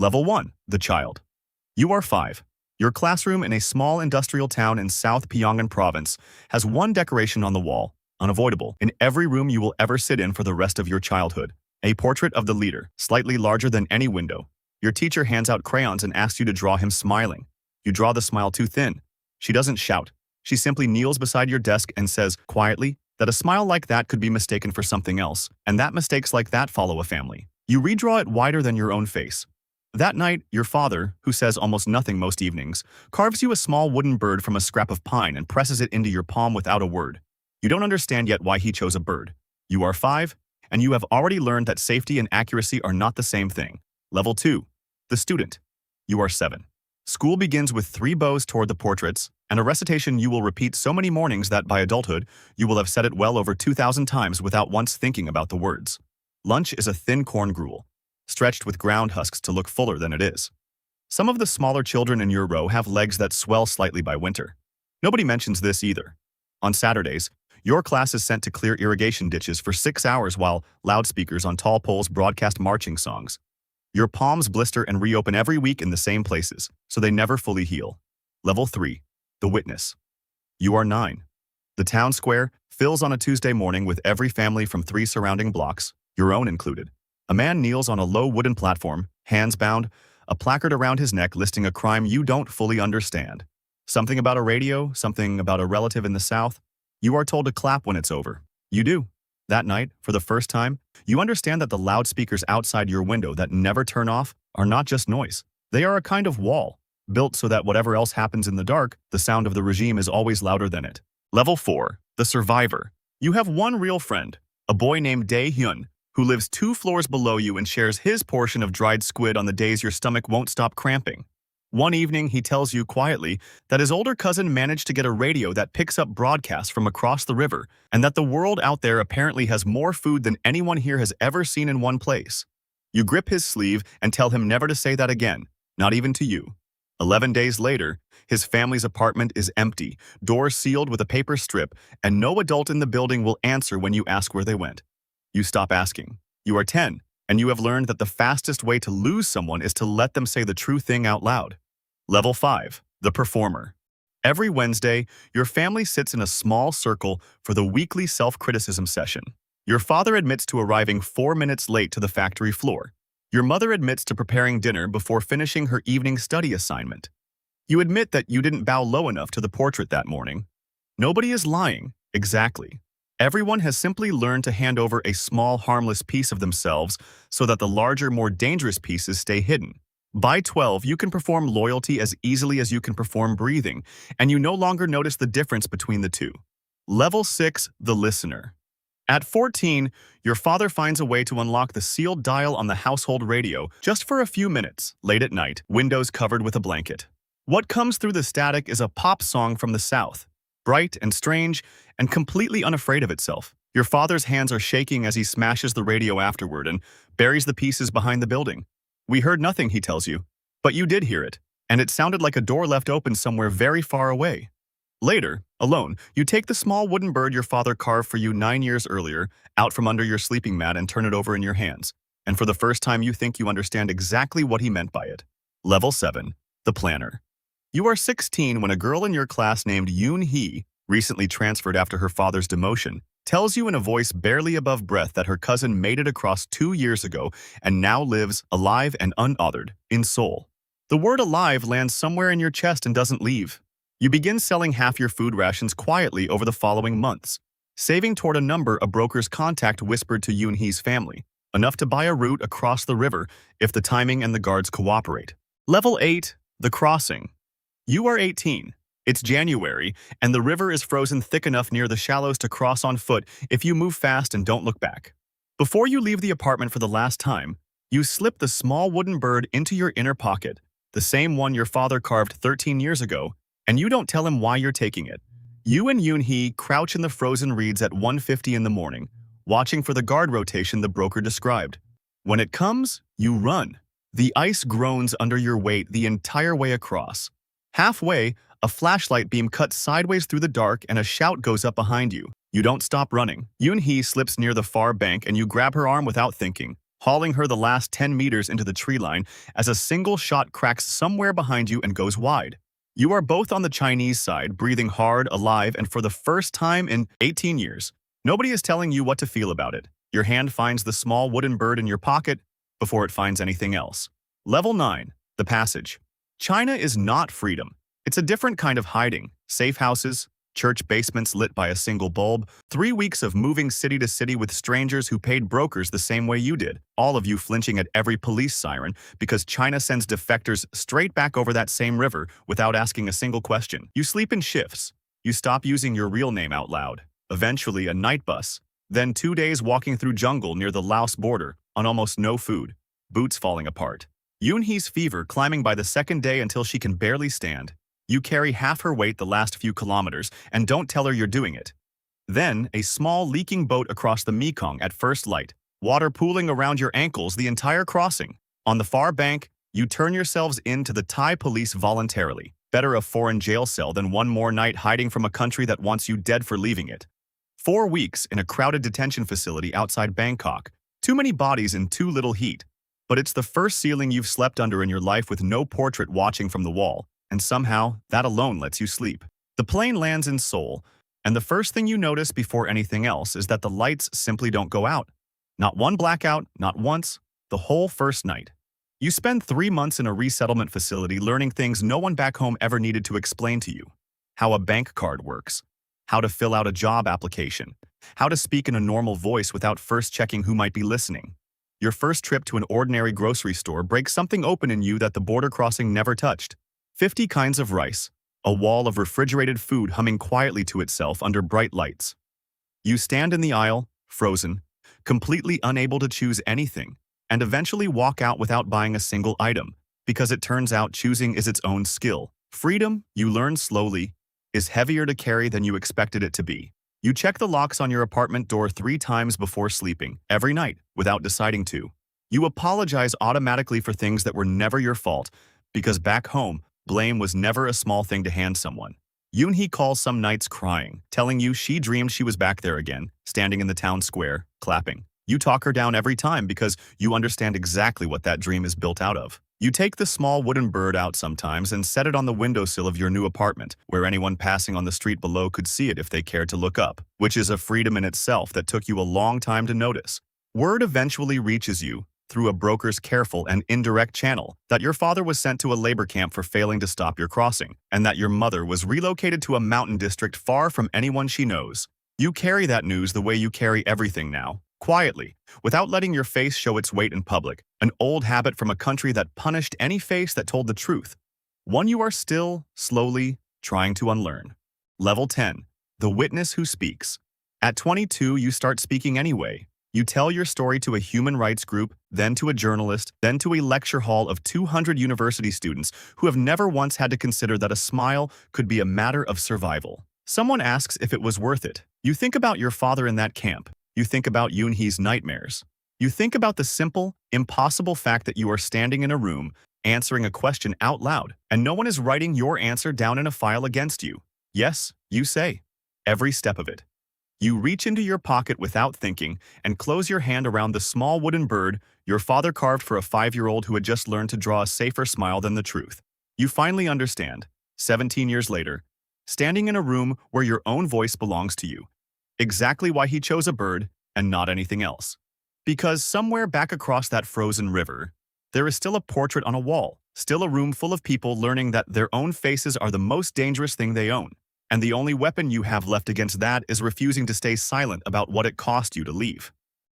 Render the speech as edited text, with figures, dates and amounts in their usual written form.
Level 1. The child. You are 5. Your classroom in a small industrial town in South Pyongan province has one decoration on the wall, unavoidable, in every room you will ever sit in for the rest of your childhood. A portrait of the leader, slightly larger than any window. Your teacher hands out crayons and asks you to draw him smiling. You draw the smile too thin. She doesn't shout. She simply kneels beside your desk and says, quietly, that a smile like that could be mistaken for something else, and that mistakes like that follow a family. You redraw it wider than your own face. That night, your father, who says almost nothing most evenings, carves you a small wooden bird from a scrap of pine and presses it into your palm without a word. You don't understand yet why he chose a bird. You are 5, and you have already learned that safety and accuracy are not the same thing. Level 2. The student. You are 7. School begins with 3 bows toward the portraits, and a recitation you will repeat so many mornings that by adulthood, you will have said it well over 2,000 times without once thinking about the words. Lunch is a thin corn gruel, stretched with ground husks to look fuller than it is. Some of the smaller children in your row have legs that swell slightly by winter. Nobody mentions this either. On Saturdays, your class is sent to clear irrigation ditches for 6 hours while loudspeakers on tall poles broadcast marching songs. Your palms blister and reopen every week in the same places, so they never fully heal. Level 3. The witness. You are 9. The town square fills on a Tuesday morning with every family from 3 surrounding blocks, your own included. A man kneels on a low wooden platform, hands bound, a placard around his neck listing a crime you don't fully understand. Something about a radio, something about a relative in the South. You are told to clap when it's over. You do. That night, for the first time, you understand that the loudspeakers outside your window that never turn off are not just noise. They are a kind of wall, built so that whatever else happens in the dark, the sound of the regime is always louder than it. Level 4. The survivor. You have one real friend, a boy named Dae-hyun, who lives 2 floors below you and shares his portion of dried squid on the days your stomach won't stop cramping. One evening, he tells you quietly that his older cousin managed to get a radio that picks up broadcasts from across the river, and that the world out there apparently has more food than anyone here has ever seen in one place. You grip his sleeve and tell him never to say that again, not even to you. 11 days later, his family's apartment is empty, doors sealed with a paper strip, and no adult in the building will answer when you ask where they went. You stop asking. You are 10, and you have learned that the fastest way to lose someone is to let them say the true thing out loud. Level 5. The performer. Every Wednesday, your family sits in a small circle for the weekly self-criticism session. Your father admits to arriving 4 minutes late to the factory floor. Your mother admits to preparing dinner before finishing her evening study assignment. You admit that you didn't bow low enough to the portrait that morning. Nobody is lying, exactly. Everyone has simply learned to hand over a small, harmless piece of themselves so that the larger, more dangerous pieces stay hidden. By 12, you can perform loyalty as easily as you can perform breathing, and you no longer notice the difference between the two. Level 6. The listener. At 14, your father finds a way to unlock the sealed dial on the household radio just for a few minutes, late at night, windows covered with a blanket. What comes through the static is a pop song from the South, bright and strange and completely unafraid of itself. Your father's hands are shaking as he smashes the radio afterward and buries the pieces behind the building. We heard nothing, he tells you, but you did hear it, and it sounded like a door left open somewhere very far away. Later, alone, you take the small wooden bird your father carved for you 9 years earlier out from under your sleeping mat and turn it over in your hands, and for the first time you think you understand exactly what he meant by it. Level 7. The planner. You are 16 when a girl in your class named Yoon-hee, recently transferred after her father's demotion, tells you in a voice barely above breath that her cousin made it across 2 years ago and now lives, alive and unothered, in Seoul. The word alive lands somewhere in your chest and doesn't leave. You begin selling half your food rations quietly over the following months, saving toward a number a broker's contact whispered to Yoon-hee's family, enough to buy a route across the river if the timing and the guards cooperate. Level 8. The crossing. You are 18. It's January, and the river is frozen thick enough near the shallows to cross on foot if you move fast and don't look back. Before you leave the apartment for the last time, you slip the small wooden bird into your inner pocket, the same one your father carved 13 years ago, and you don't tell him why you're taking it. You and Yoon-hee crouch in the frozen reeds at 1:50 in the morning, watching for the guard rotation the broker described. When it comes, you run. The ice groans under your weight the entire way across. Halfway, a flashlight beam cuts sideways through the dark and a shout goes up behind you. You don't stop running. Yoon-hee slips near the far bank and you grab her arm without thinking, hauling her the last 10 meters into the tree line as a single shot cracks somewhere behind you and goes wide. You are both on the Chinese side, breathing hard, alive, and for the first time in 18 years. Nobody is telling you what to feel about it. Your hand finds the small wooden bird in your pocket before it finds anything else. Level 9. The Passage. China is not freedom. It's a different kind of hiding. Safe houses, church basements lit by a single bulb, 3 weeks of moving city to city with strangers who paid brokers the same way you did, all of you flinching at every police siren because China sends defectors straight back over that same river without asking a single question. You sleep in shifts. You stop using your real name out loud. Eventually, a night bus. Then 2 days walking through jungle near the Laos border on almost no food, boots falling apart. Yoonhee's fever climbing by the second day until she can barely stand. You carry half her weight the last few kilometers and don't tell her you're doing it. Then, a small leaking boat across the Mekong at first light, water pooling around your ankles the entire crossing. On the far bank, you turn yourselves in to the Thai police voluntarily. Better a foreign jail cell than one more night hiding from a country that wants you dead for leaving it. 4 weeks in a crowded detention facility outside Bangkok. Too many bodies in too little heat. But it's the first ceiling you've slept under in your life with no portrait watching from the wall, and somehow that alone lets you sleep. The plane lands in Seoul, and the first thing you notice before anything else is that the lights simply don't go out. Not one blackout, not once, the whole first night. You spend 3 months in a resettlement facility learning things no one back home ever needed to explain to you. How a bank card works. How to fill out a job application. How to speak in a normal voice without first checking who might be listening. Your first trip to an ordinary grocery store breaks something open in you that the border crossing never touched. 50 kinds of rice. A wall of refrigerated food humming quietly to itself under bright lights. You stand in the aisle, frozen, completely unable to choose anything, and eventually walk out without buying a single item, because it turns out choosing is its own skill. Freedom, you learn slowly, is heavier to carry than you expected it to be. You check the locks on your apartment door 3 times before sleeping, every night, without deciding to. You apologize automatically for things that were never your fault, because back home, blame was never a small thing to hand someone. Yoonhee calls some nights crying, telling you she dreamed she was back there again, standing in the town square, clapping. You talk her down every time because you understand exactly what that dream is built out of. You take the small wooden bird out sometimes and set it on the windowsill of your new apartment, where anyone passing on the street below could see it if they cared to look up, which is a freedom in itself that took you a long time to notice. Word eventually reaches you, through a broker's careful and indirect channel, that your father was sent to a labor camp for failing to stop your crossing, and that your mother was relocated to a mountain district far from anyone she knows. You carry that news the way you carry everything now, quietly, without letting your face show its weight in public, an old habit from a country that punished any face that told the truth, one you are still, slowly, trying to unlearn. Level 10. The Witness Who Speaks. At 22, you start speaking anyway. You tell your story to a human rights group, then to a journalist, then to a lecture hall of 200 university students who have never once had to consider that a smile could be a matter of survival. Someone asks if it was worth it. You think about your father in that camp. You think about Yoonhee's nightmares. You think about the simple, impossible fact that you are standing in a room, answering a question out loud, and no one is writing your answer down in a file against you. Yes, you say. Every step of it. You reach into your pocket without thinking and close your hand around the small wooden bird your father carved for a 5-year-old who had just learned to draw a safer smile than the truth. You finally understand, 17 years later, standing in a room where your own voice belongs to you, exactly why he chose a bird and not anything else. Because somewhere back across that frozen river, there is still a portrait on a wall, still a room full of people learning that their own faces are the most dangerous thing they own. And the only weapon you have left against that is refusing to stay silent about what it cost you to leave.